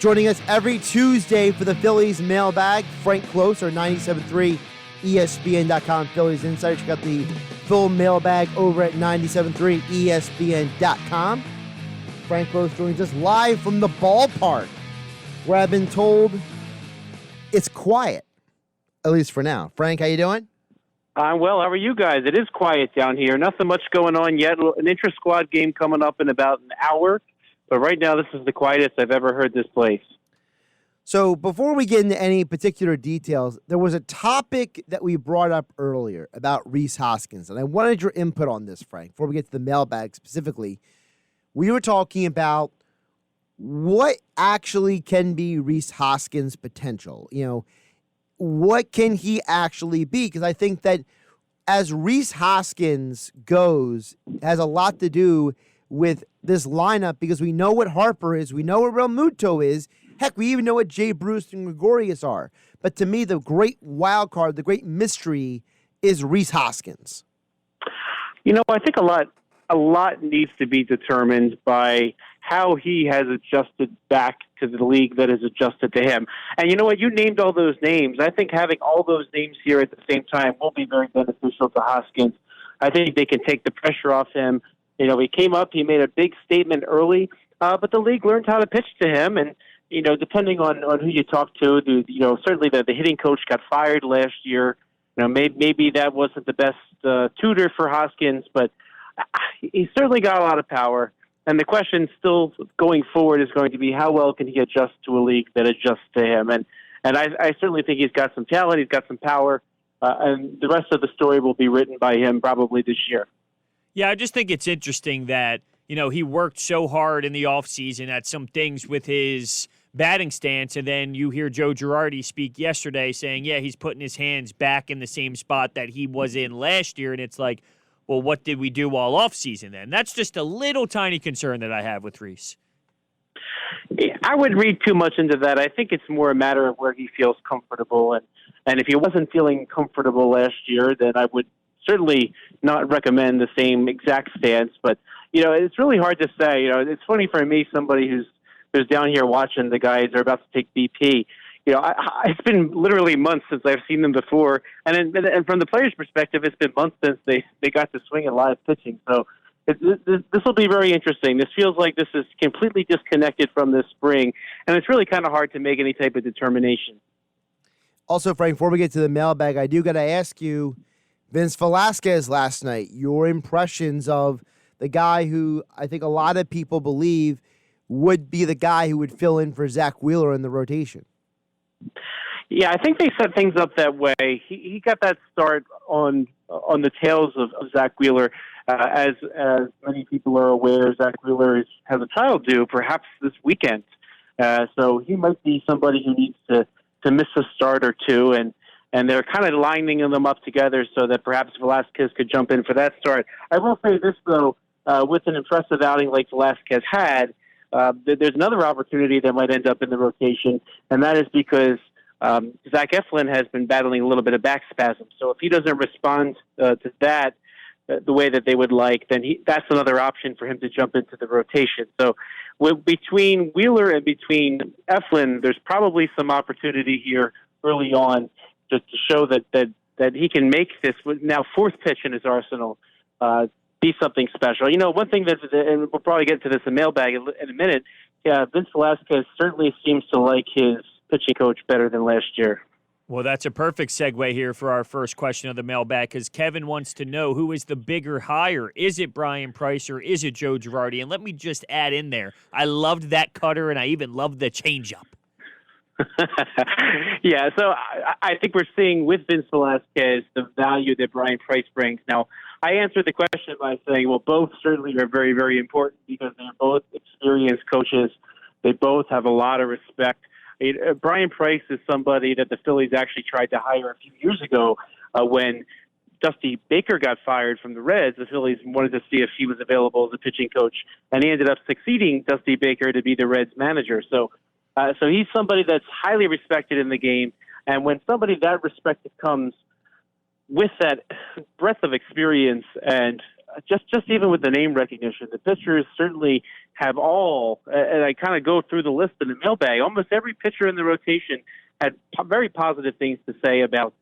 Joining us every Tuesday for the Phillies Mailbag, Frank Klose, our 97.3 ESPN.com Phillies Insider. Check out the full mailbag over at 97.3 ESPN.com. Frank Klose joins us live from the ballpark, where I've been told it's quiet, at least for now. Frank, how you doing? I'm well. How are you guys? It is quiet down here. Nothing much going on yet. An intra-squad game coming up in about an hour. But right now, this is the quietest I've ever heard this place. So before we get into any particular details, there was a topic that we brought up earlier about Rhys Hoskins. And I wanted your input on this, Frank, before we get to the mailbag specifically. We were talking about what actually can be Rhys Hoskins' potential. You know, what can he actually be? Because I think that as Rhys Hoskins goes, it has a lot to do with this lineup because we know what Harper is. We know what Real Muto is. Heck, we even know what Jay Bruce and Gregorius are. But to me, the great wild card, the great mystery is Rhys Hoskins. You know, I think a lot needs to be determined by how he has adjusted back to the league that has adjusted to him. And you know what? You named all those names. I think having all those names here at the same time will be very beneficial to Hoskins. I think they can take the pressure off him. You know, he came up, he made a big statement early, but the league learned how to pitch to him. And, you know, depending on who you talk to, certainly the hitting coach got fired last year. You know, maybe that wasn't the best tutor for Hoskins, but he's certainly got a lot of power. And the question still going forward is going to be how well can he adjust to a league that adjusts to him. And I certainly think he's got some talent, he's got some power, and the rest of the story will be written by him probably this year. Yeah, I just think it's interesting that, you know, he worked so hard in the offseason at some things with his batting stance, and then you hear Joe Girardi speak yesterday saying, yeah, he's putting his hands back in the same spot that he was in last year, and it's like, well, what did we do all offseason then? That's just a little tiny concern that I have with Rhys. I would read too much into that. I think it's more a matter of where he feels comfortable, and if he wasn't feeling comfortable last year, then I would certainly not recommend the same exact stance, but, you know, it's really hard to say. You know, it's funny for me, somebody who's down here watching the guys are about to take BP. You know, it's been literally months since I've seen them before, and from the players' perspective, it's been months since they got to swing at live pitching. So this will be very interesting. This feels like this is completely disconnected from this spring, and it's really kind of hard to make any type of determination. Also, Frank, before we get to the mailbag, I do got to ask you, Vince Velasquez last night, your impressions of the guy who I think a lot of people believe would be the guy who would fill in for Zach Wheeler in the rotation. Yeah, I think they set things up that way. He got that start on the tails of Zach Wheeler. As many people are aware, Zach Wheeler has a child due perhaps this weekend. So he might be somebody who needs to miss a start or two, and they're kind of lining them up together so that perhaps Velasquez could jump in for that start. I will say this, though, with an impressive outing like Velasquez had, there's another opportunity that might end up in the rotation, and that is because Zach Eflin has been battling a little bit of back spasm. So if he doesn't respond to that the way that they would like, then that's another option for him to jump into the rotation. So between Wheeler and between Eflin, there's probably some opportunity here early on just to show that he can make this now fourth pitch in his arsenal be something special. You know, one thing and we'll probably get to this in mailbag in a minute, Vince Velasquez certainly seems to like his pitching coach better than last year. Well, that's a perfect segue here for our first question of the mailbag, because Kevin wants to know who is the bigger hire. Is it Brian Price or is it Joe Girardi? And let me just add in there, I loved that cutter and I even loved the changeup. Yeah, so I think we're seeing with Vince Velasquez the value that Brian Price brings. Now, I answered the question by saying, well, both certainly are very, very important because they're both experienced coaches. They both have a lot of respect. Brian Price is somebody that the Phillies actually tried to hire a few years ago when Dusty Baker got fired from the Reds. The Phillies wanted to see if he was available as a pitching coach, and he ended up succeeding Dusty Baker to be the Reds manager. So he's somebody that's highly respected in the game, and when somebody that respected comes with that breadth of experience and just even with the name recognition, the pitchers certainly have all. And I kind of go through the list in the mailbag. Almost every pitcher in the rotation had very positive things to say about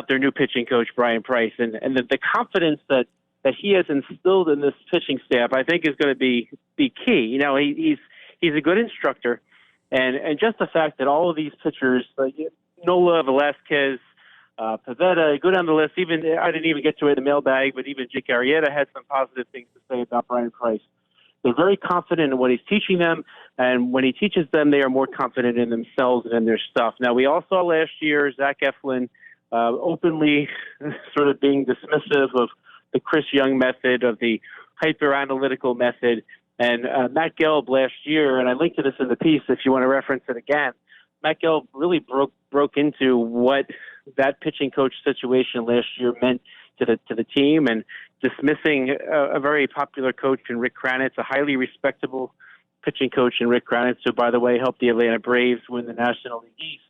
their new pitching coach, Brian Price, and the confidence that he has instilled in this pitching staff, I think, is going to be key. You know, he's a good instructor, and just the fact that all of these pitchers, Nola, Velasquez, Pivetta, go down the list. Even I didn't even get to it in the mailbag, but even Jake Arrieta had some positive things to say about Brian Price. They're very confident in what he's teaching them, and when he teaches them, they are more confident in themselves and in their stuff. Now, we all saw last year Zach Eflin openly sort of being dismissive of the Chris Young method, of the hyper-analytical method, and Matt Gelb last year, and I linked to this in the piece if you want to reference it again, Matt Gelb really broke into what that pitching coach situation last year meant to the team, and dismissing a very popular coach in Rick Kranitz, a highly respectable pitching coach in Rick Kranitz, who, by the way, helped the Atlanta Braves win the National League East.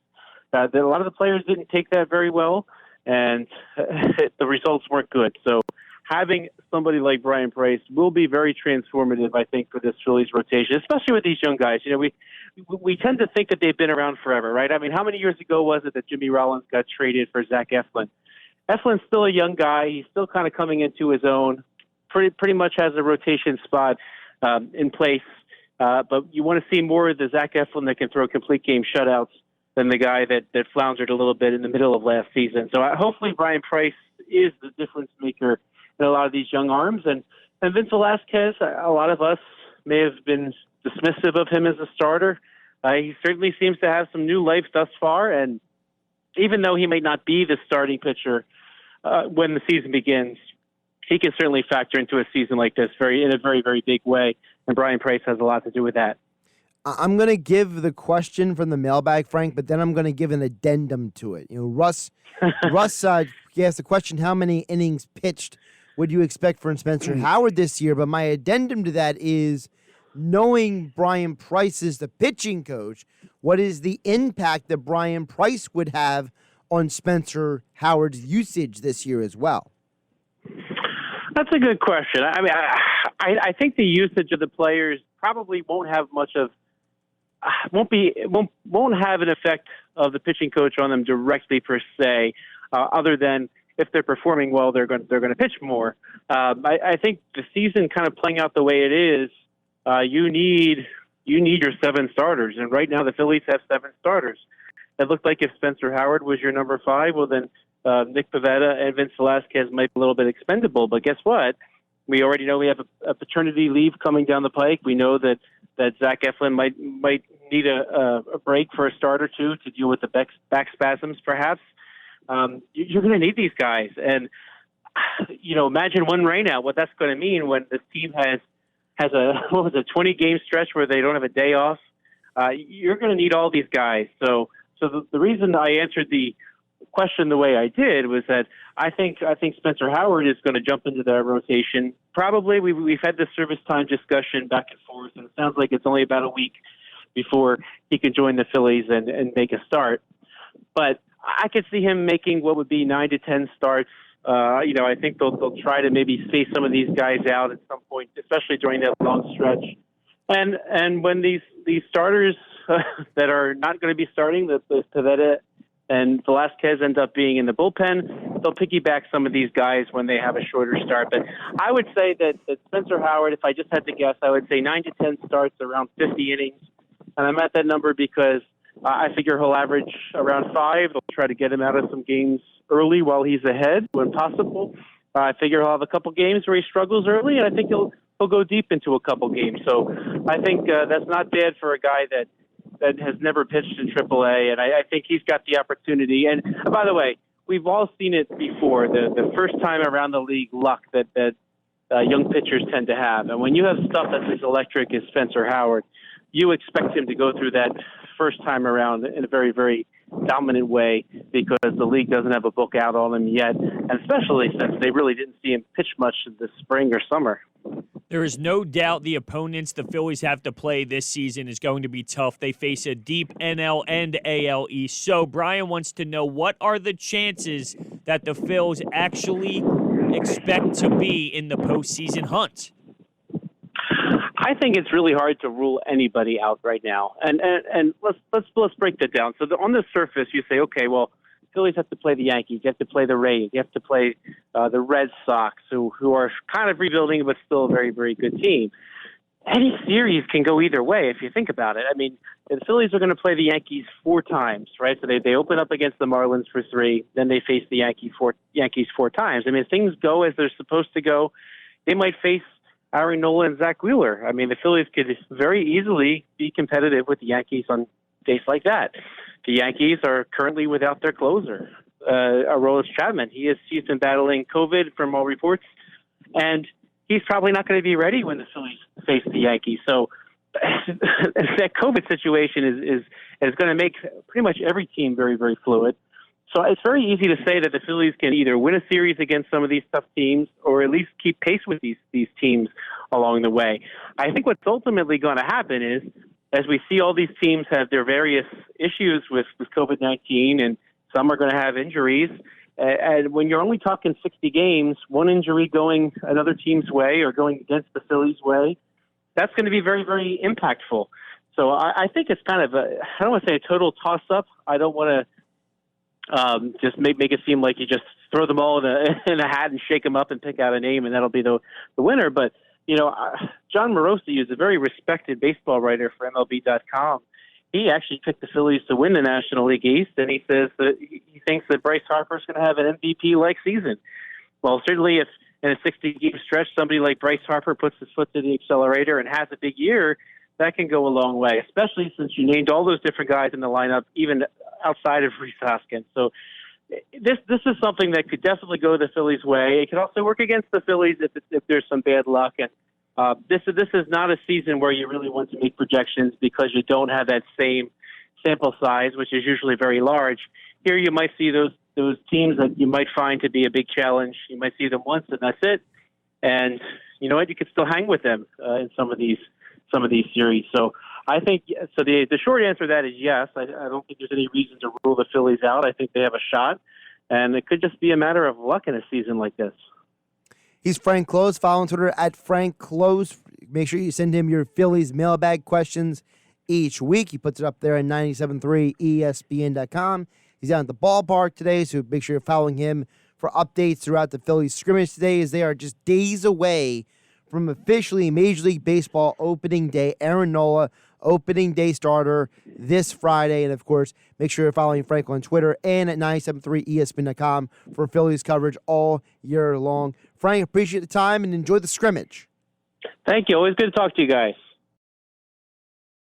A lot of the players didn't take that very well, and the results weren't good. So having somebody like Brian Price will be very transformative, I think, for this Phillies rotation, especially with these young guys. You know, we tend to think that they've been around forever, right? I mean, how many years ago was it that Jimmy Rollins got traded for Zach Eflin? Eflin's still a young guy. He's still kind of coming into his own. Pretty much has a rotation spot in place. But you want to see more of the Zach Eflin that can throw complete game shutouts than the guy that floundered a little bit in the middle of last season. So hopefully Brian Price is the difference maker in a lot of these young arms. And Vince Velasquez, a lot of us may have been dismissive of him as a starter. He certainly seems to have some new life thus far. And even though he may not be the starting pitcher when the season begins, he can certainly factor into a season like this in a very, very big way. And Brian Price has a lot to do with that. I'm going to give the question from the mailbag, Frank, but then I'm going to give an addendum to it. You know, Russ he asked the question, how many innings pitched would you expect from Spencer Howard this year? But my addendum to that is, knowing Brian Price is the pitching coach, what is the impact that Brian Price would have on Spencer Howard's usage this year as well? That's a good question. I mean, I think the usage of the players probably won't have much of won't have an effect of the pitching coach on them directly per se, other than if they're performing well, they're going to pitch more. I think the season kind of playing out the way it is, you need your 7 starters, and right now the Phillies have 7 starters. It looked like if Spencer Howard was your number 5, well then Nick Pivetta and Vince Velasquez might be a little bit expendable. But guess what? We already know we have a paternity leave coming down the pike. We know that Zach Eflin might need a break for a start or two to deal with the back spasms, perhaps. You're going to need these guys. And, you know, imagine one rainout, what that's going to mean when this team has a 20-game stretch where they don't have a day off. You're going to need all these guys. So the reason I answered the question the way I did was that I think Spencer Howard is going to jump into that rotation. Probably we've had this service time discussion back and forth, and it sounds like it's only about a week before he can join the Phillies and make a start. But I could see him making what would be 9 to 10 starts. You know, I think they'll try to maybe space some of these guys out at some point, especially during that long stretch. And when these starters that are not going to be starting, the Pivetta and Velasquez end up being in the bullpen, they'll piggyback some of these guys when they have a shorter start. But I would say that Spencer Howard, if I just had to guess, I would say 9 to 10 starts, around 50 innings. And I'm at that number because I figure he'll average around 5. They'll try to get him out of some games early while he's ahead when possible. I figure he'll have a couple games where he struggles early, and I think he'll go deep into a couple games. So I think that's not bad for a guy that has never pitched in AAA, and I think he's got the opportunity. And by the way, we've all seen it before, the first time around the league luck that young pitchers tend to have. And when you have stuff that's as electric as Spencer Howard, you expect him to go through that first time around in a very, very dominant way because the league doesn't have a book out on him yet, and especially since they really didn't see him pitch much this spring or summer. There is no doubt the opponents the Phillies have to play this season is going to be tough. They face a deep NL and AL East. So Brian wants to know, what are the chances that the Phils actually expect to be in the postseason hunt? I think it's really hard to rule anybody out right now, and let's break that down. So on the surface, you say, okay, well, Phillies have to play the Yankees, you have to play the Rays, you have to play the Red Sox, who are kind of rebuilding but still a very, very good team. Any series can go either way if you think about it. I mean, the Phillies are going to play the Yankees 4 times, right? So they open up against the Marlins for 3, then they face the Yankees four times. I mean, if things go as they're supposed to go, they might face Aaron Nola and Zach Wheeler. I mean, the Phillies could very easily be competitive with the Yankees on days like that. The Yankees are currently without their closer, Aroldis Chapman. He's been battling COVID from all reports, and he's probably not going to be ready when the Phillies face the Yankees. So that COVID situation is going to make pretty much every team very, very fluid. So it's very easy to say that the Phillies can either win a series against some of these tough teams or at least keep pace with these teams along the way. I think what's ultimately going to happen is, as we see all these teams have their various issues with COVID-19, and some are going to have injuries, and when you're only talking 60 games, one injury going another team's way or going against the Phillies' way, that's going to be very, very impactful. So I think it's kind of I don't want to say a total toss-up. I don't want to just make it seem like you just throw them all in a hat and shake them up and pick out a name, and that'll be the winner. But, John Morosi is a very respected baseball writer for MLB.com. He actually picked the Phillies to win the National League East, and he says that he thinks that Bryce Harper is going to have an MVP-like season. Well, certainly if in a 60-game stretch somebody like Bryce Harper puts his foot to the accelerator and has a big year, that can go a long way, especially since you named all those different guys in the lineup, even outside of Rhys Hoskins. So this is something that could definitely go the Phillies' way. It could also work against the Phillies if there's some bad luck. And this is not a season where you really want to make projections because you don't have that same sample size, which is usually very large. Here you might see those teams that you might find to be a big challenge. You might see them once, and that's it. And you know what? You could still hang with them in some of these series. So I think so. The short answer to that is yes. I don't think there's any reason to rule the Phillies out. I think they have a shot, and it could just be a matter of luck in a season like this. He's Frank Klose. Follow on Twitter at Frank Klose. Make sure you send him your Phillies mailbag questions each week. He puts it up there at 97.3 ESPN.com. He's out at the ballpark today, so make sure you're following him for updates throughout the Phillies scrimmage today, as they are just days away from officially Major League Baseball opening day. Aaron Nola, opening day starter this Friday. And, of course, make sure you're following Frank on Twitter and at 97.3 ESPN.com for Phillies coverage all year long. Frank, appreciate the time and enjoy the scrimmage. Thank you. Always good to talk to you guys.